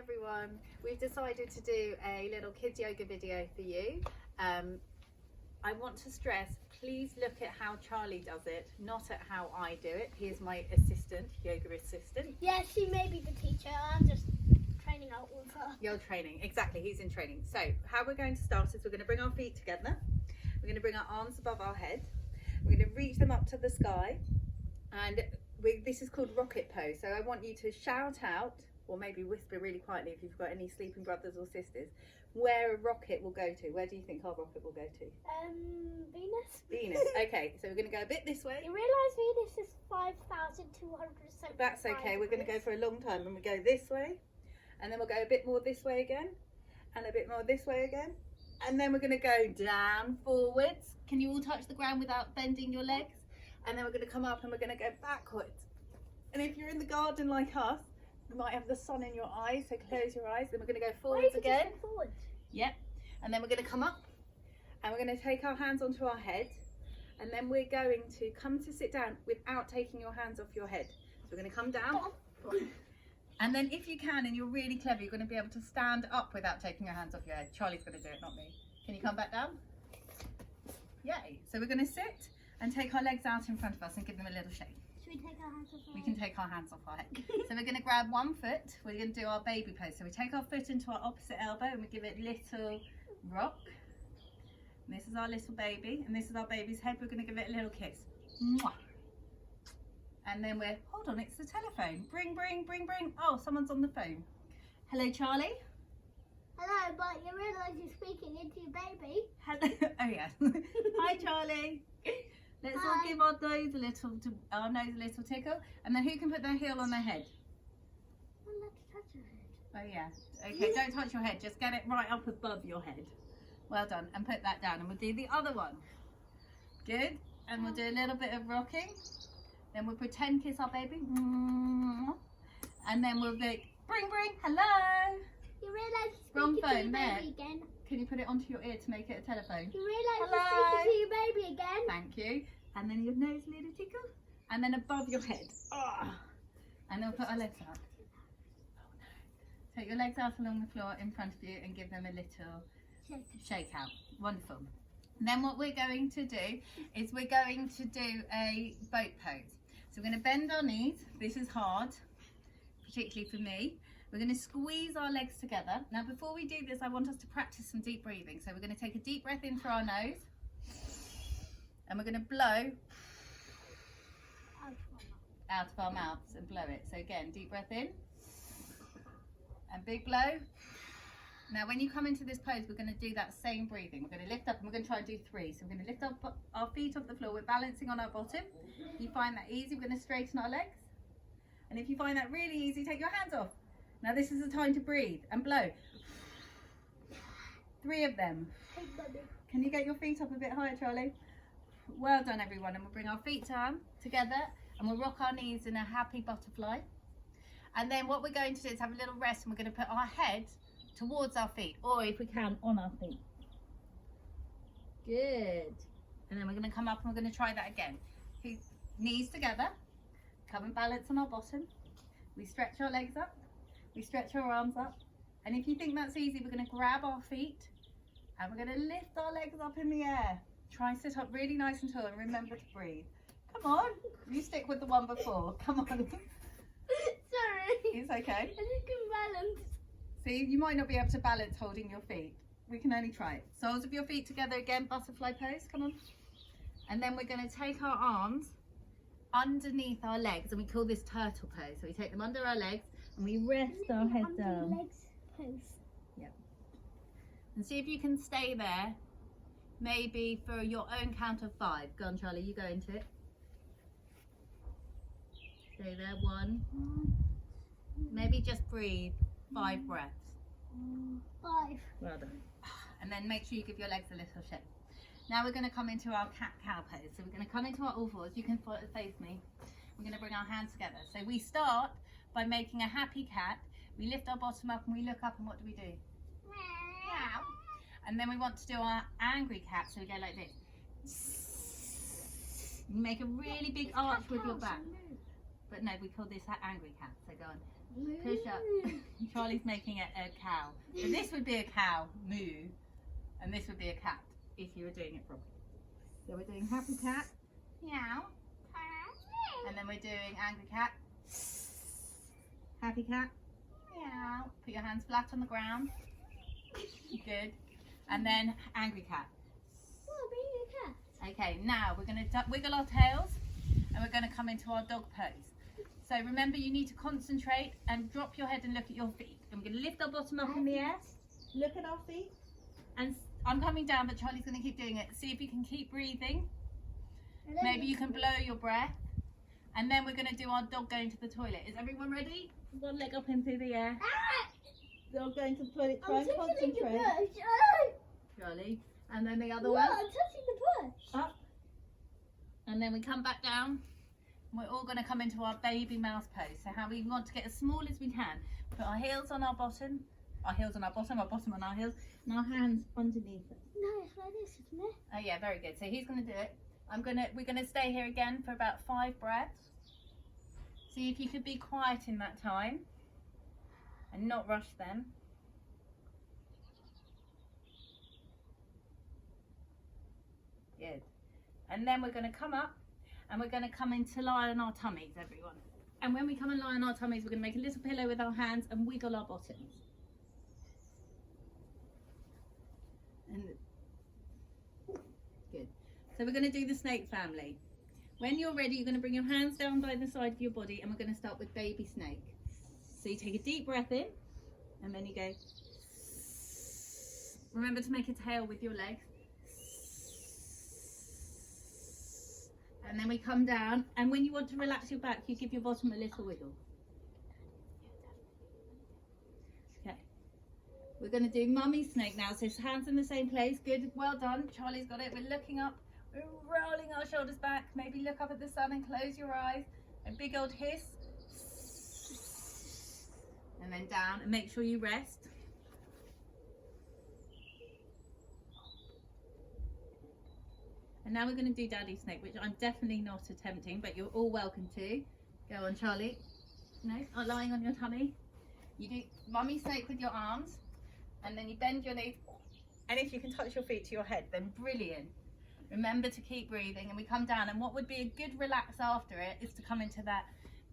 everyone. We've decided to do a little kids yoga video for you. I want to stress, please look at how Charlie does it, not at how I do it. He is my assistant, yoga assistant. Yeah, she may be the teacher. I'm just training out with her. You're training, exactly, he's in training. So how we're going to start is we're going to bring our feet together. We're going to bring our arms above our head. We're going to reach them up to the sky. And this is called rocket pose. So I want you to shout out, or maybe whisper really quietly if you've got any sleeping brothers or sisters, where a rocket will go to. Where do you think our rocket will go to? Venus. Venus. Okay, so we're going to go a bit this way. You realise Venus is 5,275. That's okay. We're going to go for a long time, and we go this way, and then we'll go a bit more this way again, and a bit more this way again, and then we're going to go down, forwards. Can you all touch the ground without bending your legs? And then we're going to come up and we're going to go backwards. And if you're in the garden like us, you might have the sun in your eyes, so close your eyes. Then we're going to go forwards again. Forwards. Yep. And then we're going to come up and we're going to take our hands onto our head. And then we're going to come to sit down without taking your hands off your head. So we're going to come down. And then if you can, and you're really clever, you're going to be able to stand up without taking your hands off your head. Charlie's going to do it, not me. Can you come back down? Yay. So we're going to sit and take our legs out in front of us and give them a little shake. Should we take our hands off our We can take our hands off our head. So we're going to grab one foot. We're going to do our baby pose. So we take our foot into our opposite elbow and we give it a little rock. And this is our little baby. And this is our baby's head. We're going to give it a little kiss. Mwah. And then we're, hold on, it's the telephone. Bring. Oh, someone's on the phone. Hello, Charlie. Hello, but you realise you're speaking into your baby. Hello. Oh, yeah. Hi, Charlie. Let's all Hi. give our nose a little tickle, and then who can put their heel on their head? Well, let's touch your head. Oh yeah. Okay, don't touch your head. Just get it right up above your head. Well done. And put that down, and we'll do the other one. Good. And we'll do a little bit of rocking. Then we'll pretend kiss our baby. And then we'll go bring. Hello. You realise Wrong you're speaking to phone, your there. baby again. Can you put it onto your ear to make it a telephone? You realise Hello. you're speaking to your baby again. Thank you. And then your nose, a little tickle. And then above your head. And then we'll put our legs out. Take your legs out along the floor in front of you and give them a little shake out. Wonderful. Then what we're going to do is we're going to do a boat pose. So we're going to bend our knees. This is hard, particularly for me. We're going to squeeze our legs together. Now before we do this, I want us to practice some deep breathing. So we're going to take a deep breath in through our nose. And we're going to blow out of our mouths and blow it. So again, deep breath in. And big blow. Now when you come into this pose, we're going to do that same breathing. We're going to lift up and we're going to try and do 3. So we're going to lift up our feet off the floor. We're balancing on our bottom. If you find that easy, we're going to straighten our legs. And if you find that really easy, take your hands off. Now this is the time to breathe and blow. 3 of them. Can you get your feet up a bit higher, Charlie? Well done, everyone. And we'll bring our feet down together and we'll rock our knees in a happy butterfly. And then what we're going to do is have a little rest, and we're going to put our head towards our feet, or if we can, on our feet. Good. And then we're going to come up and we're going to try that again. Knees together. Come and balance on our bottom. We stretch our legs up. We stretch our arms up. And if you think that's easy, we're going to grab our feet and we're going to lift our legs up in the air. Try and sit up really nice and tall, and remember to breathe. Come on. You stick with the one before. Come on. Sorry. It's okay. I just can balance. See, you might not be able to balance holding your feet. We can only try it. Soles of your feet together again, butterfly pose. Come on. And then we're going to take our arms underneath our legs, and we call this turtle pose. So we take them under our legs and we rest our head down. Legs pose. Yep. And see if you can stay there, maybe for your own count of 5. Go on, Charlie, you go into it. Stay there. 1. Maybe just breathe 5 breaths. 5. Well done. And then make sure you give your legs a little shake. Now we're going to come into our cat-cow pose. So we're going to come into our all fours. You can face me. We're going to bring our hands together. So we start by making a happy cat. We lift our bottom up and we look up, and what do we do? Meow. And then we want to do our angry cat. So we go like this. You make a really big arch with your back. But no, we call this angry cat. So go on. Push up. Charlie's making it a cow. So this would be a cow, moo, and this would be a cat if you were doing it properly. So we're doing happy cat, meow, and then we're doing angry cat, happy cat, meow. Put your hands flat on the ground. Good. And then angry cat. Oh, baby cat. Okay, now we're going to wiggle our tails and we're going to come into our dog pose. So remember, you need to concentrate and drop your head and look at your feet. And we're going to lift our bottom up in the air, look at our feet, and I'm coming down, but Charlie's going to keep doing it. See if you can keep breathing. Maybe you can blow your breath. And then we're going to do our dog going to the toilet. Is everyone ready? One leg up into the air. Dog going to the toilet. Try and concentrate. Charlie. And then the other one. I'm touching the bush. Up. And then we come back down. We're all going to come into our baby mouse pose. So how we want to get as small as we can. Put our heels on our bottom. Our heels on our bottom on our heels. And our hands underneath us. No, it's like this, isn't it? Oh yeah, very good. So he's going to do it. We're going to stay here again for about 5 breaths. See if you could be quiet in that time and not rush them. Good. And then we're going to come up and we're going to come into lie on our tummies, everyone. And when we come and lie on our tummies, we're going to make a little pillow with our hands and wiggle our bottoms. And good. So we're going to do the snake family. When you're ready, you're going to bring your hands down by the side of your body and we're going to start with baby snake. So you take a deep breath in and then you go. Remember to make a tail with your legs. And then we come down, and when you want to relax your back, you give your bottom a little wiggle. Okay. We're going to do mummy snake now. So hands in the same place. Good. Well done. Charlie's got it. We're looking up. We're rolling our shoulders back. Maybe look up at the sun and close your eyes. A big old hiss. And then down, and make sure you rest. And now we're going to do daddy snake, which I'm definitely not attempting, but you're all welcome to. Go on, Charlie. No, not lying on your tummy. You do mummy snake with your arms, and then you bend your knees. And if you can touch your feet to your head, then brilliant. Remember to keep breathing, and we come down. And what would be a good relax after it is to come into that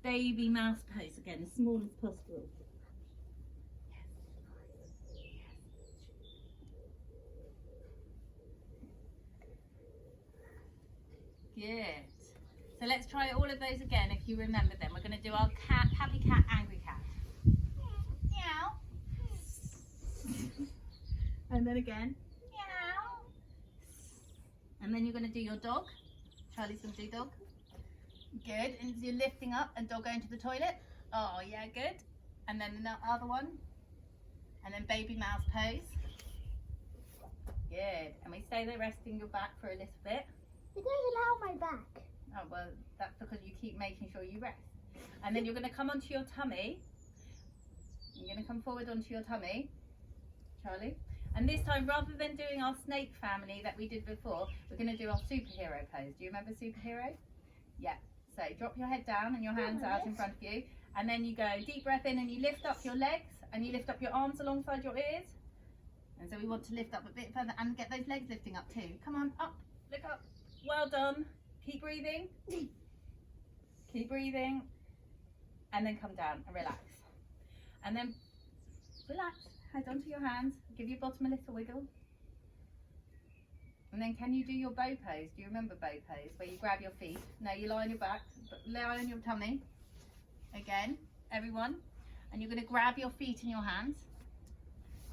baby mouse pose again, as small as possible. Good. So let's try all of those again if you remember them. We're going to do our cat, happy cat, angry cat. Meow. And then again. Meow. And then you're going to do your dog. Charlie's going to do dog. Good. And you're lifting up and dog going to the toilet. Oh, yeah, good. And then the other one. And then baby mouse pose. Good. And we stay there resting your back for a little bit. It doesn't help my back. Oh, well, that's because you keep making sure you rest. And then you're going to come onto your tummy. You're going to come forward onto your tummy, Charlie. And this time, rather than doing our snake family that we did before, we're going to do our superhero pose. Do you remember superhero? Yeah. So drop your head down and your hands out in front of you. And then you go deep breath in and you lift up your legs and you lift up your arms alongside your ears. And so we want to lift up a bit further and get those legs lifting up too. Come on, up, look up. Well done. Keep breathing. Keep breathing. And then come down and relax. And then relax. Head onto your hands. Give your bottom a little wiggle. And then can you do your bow pose? Do you remember bow pose? Where you grab your feet. No, you lie on your back. But lie on your tummy. Again, everyone. And you're going to grab your feet in your hands.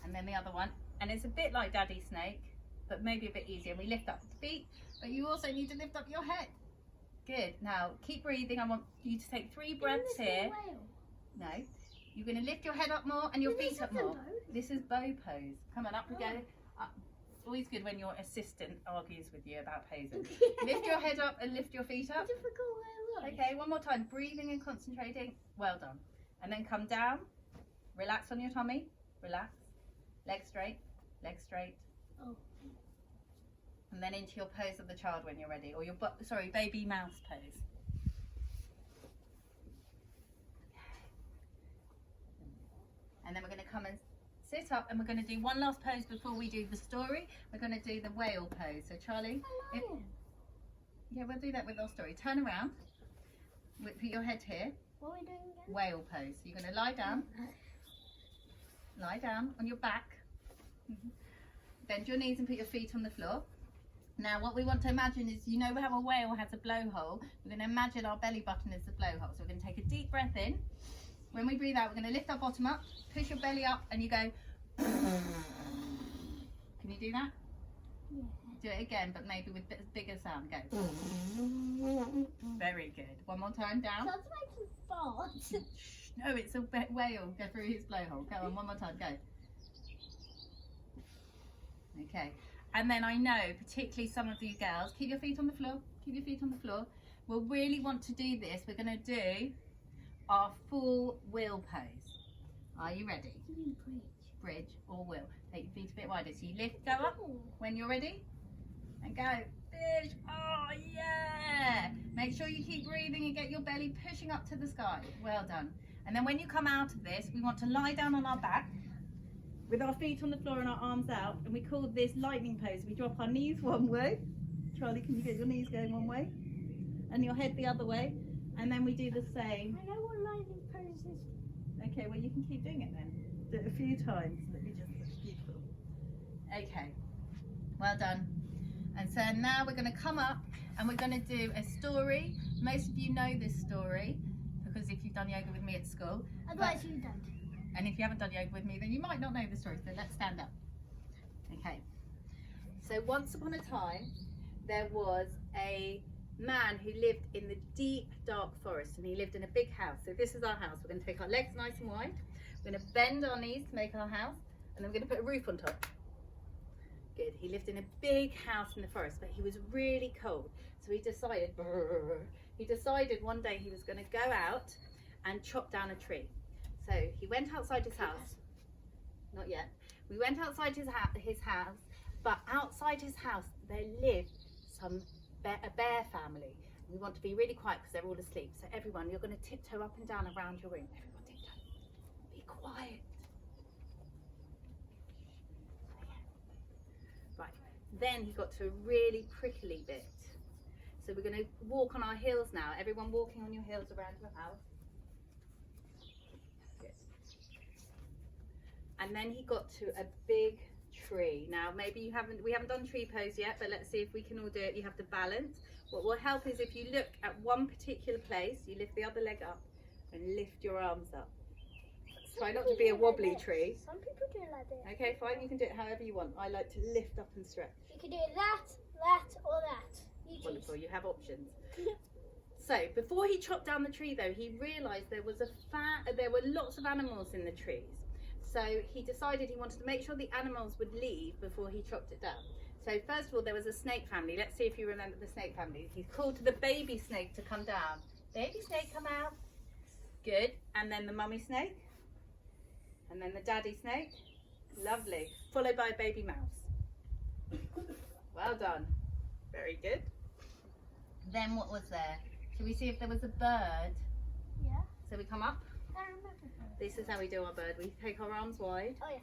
And then the other one. And it's a bit like daddy snake, but maybe a bit easier. We lift up the feet. But you also need to lift up your head. Good. Now, keep breathing. I want you to take 3 breaths here. No. You're going to lift your head up more and your feet up more. This is bow pose. Come on, up we go. Up. It's always good when your assistant argues with you about posing. Lift your head up and lift your feet up. Okay, one more time. Breathing and concentrating. Well done. And then come down. Relax on your tummy. Relax. Legs straight. Legs straight. Oh. And then into your pose of the child when you're ready, or your baby mouse pose. And then we're going to come and sit up, and we're going to do one last pose before we do the story. We're going to do the whale pose. So Charlie, yeah, we'll do that with our story. Turn around, put your head here. What are we doing again? Whale pose. So you're going to lie down on your back. Bend your knees and put your feet on the floor. Now what we want to imagine is, you know how a whale has a blowhole? We're going to imagine our belly button is the blowhole. So we're going to take a deep breath in. When we breathe out, we're going to lift our bottom up, push your belly up, and you go. Can you do that? Yeah. Do it again, but maybe with bigger sound. Go. Very good. One more time, down. Sounds like a fart. No, it's a whale. Go through his blowhole. Go on, one more time. Go. Okay. And then I know, particularly some of you girls, keep your feet on the floor. Keep your feet on the floor. We'll really want to do this. We're going to do our full wheel pose. Are you ready? Bridge or wheel. Take your feet a bit wider. So you lift, go up when you're ready. And go. Fish. Oh, yeah. Make sure you keep breathing and get your belly pushing up to the sky. Well done. And then when you come out of this, we want to lie down on our back with our feet on the floor and our arms out. And we call this lightning pose. We drop our knees one way. Charlie, can you get your knees going one way? And your head the other way. And then we do the same. I know what lightning pose is. Okay, well you can keep doing it then. Do it a few times. Let me just look beautiful. Okay, well done. And so now we're going to come up and we're going to do a story. Most of you know this story because if you've done yoga with me at school. Otherwise you don't. And if you haven't done yoga with me, then you might not know the story. So let's stand up. Okay. So once upon a time, there was a man who lived in the deep dark forest, and he lived in a big house. So this is our house. We're going to take our legs nice and wide. We're going to bend our knees to make our house, and then we're going to put a roof on top. Good. He lived in a big house in the forest, but he was really cold. So he decided one day he was going to go out and chop down a tree. So he went outside his house. Not yet. We went outside his house, but outside his house there lived a bear family. We want to be really quiet because they're all asleep. So everyone, you're going to tiptoe up and down around your room. Everyone tiptoe. Be quiet. Right. Then he got to a really prickly bit. So we're going to walk on our heels now. Everyone walking on your heels around your house. Good. And then he got to a big tree. Now maybe we haven't done tree pose yet, but let's see if we can all do it. You have to balance. What will help is if you look at one particular place, you lift the other leg up and lift your arms up. Try not to be a wobbly tree. Some people do it like this. Okay, fine, you can do it however you want. I like to lift up and stretch. You can do it that, or that. You choose. Wonderful, you have options. So before he chopped down the tree though, he realised there were lots of animals in the trees. So he decided he wanted to make sure the animals would leave before he chopped it down. So first of all, there was a snake family. Let's see if you remember the snake family. He called to the baby snake to come down. Baby snake, come out. Good. And then the mummy snake. And then the daddy snake. Lovely. Followed by a baby mouse. Well done. Very good. Then what was there? Shall we see if there was a bird? Yeah. So we come up. I remember that. This is how we do our bird. We take our arms wide. Oh yeah.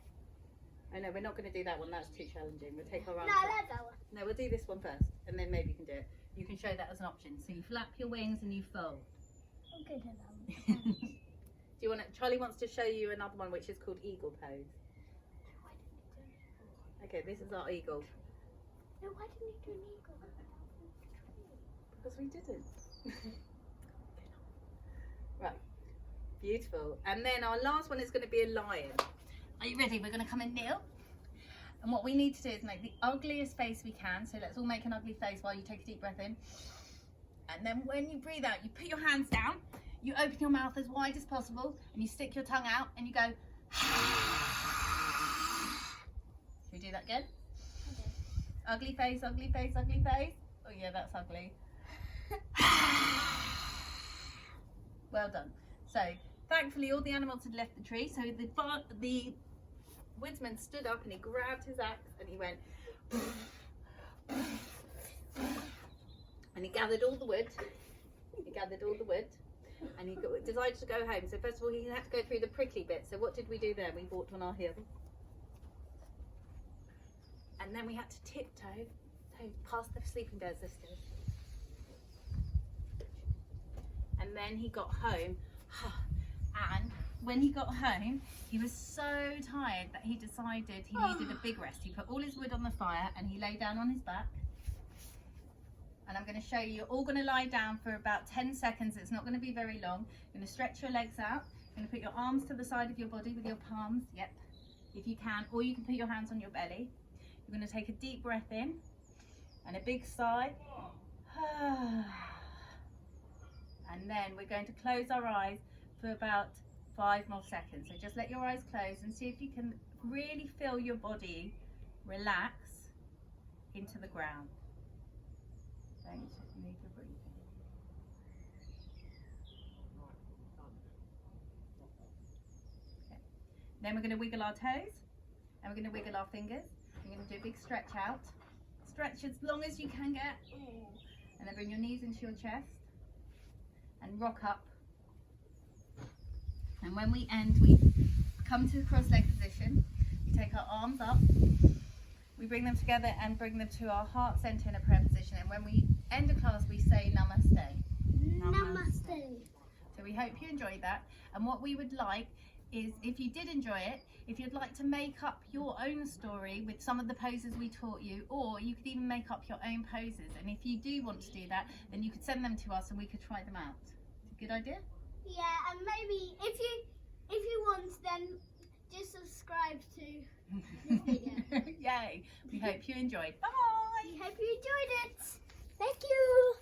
Oh no, we're not going to do that one. That's too challenging. We'll take our arms No, I wide. like that one. No, we'll do this one first, and then maybe you can do it. You can show that as an option. So you flap your wings and you fold. I'm good at that one. Do you want to? Charlie wants to show you another one, which is called eagle pose. Why didn't you do it? Okay, this is our eagle. No, why didn't you do an eagle? Because we didn't. Right. Beautiful. And then our last one is going to be a lion. Are you ready? We're going to come and kneel. And what we need to do is make the ugliest face we can. So let's all make an ugly face while you take a deep breath in. And then when you breathe out, you put your hands down. You open your mouth as wide as possible. And you stick your tongue out and you go. Should we do that again? Okay. Ugly face, ugly face, ugly face. Oh yeah, that's ugly. Well done. So thankfully all the animals had left the tree, so the woodsman stood up and he grabbed his axe and he went and he gathered all the wood. and he decided to go home. So first of all, he had to go through the prickly bit. So what did we do there? We walked on our heels. And then we had to tiptoe past the sleeping bear sisters. And then he got home. And when he got home, he was so tired that he decided he needed a big rest. He put all his wood on the fire and he lay down on his back. And I'm going to show you, you're all going to lie down for about 10 seconds. It's not going to be very long. You're going to stretch your legs out. You're going to put your arms to the side of your body with your palms. Yep, if you can. Or you can put your hands on your belly. You're going to take a deep breath in and a big sigh. And then we're going to close our eyes for about 5 more seconds. So just let your eyes close and see if you can really feel your body relax into the ground. Don't move your breathing. Okay. Then we're going to wiggle our toes and we're going to wiggle our fingers. We're going to do a big stretch out. Stretch as long as you can get. And then bring your knees into your chest and rock up. And when we end, we come to the cross-leg position. We take our arms up. We bring them together and bring them to our heart center in a prayer position. And when we end a class, we say namaste. Namaste. So we hope you enjoyed that. And what we would like is, if you did enjoy it, if you'd like to make up your own story with some of the poses we taught you, or you could even make up your own poses. And if you do want to do that, then you could send them to us and we could try them out. Good idea? Yeah, and maybe if you want, then just subscribe to this video. Yay! We hope you enjoyed. Bye! We hope you enjoyed it. Thank you.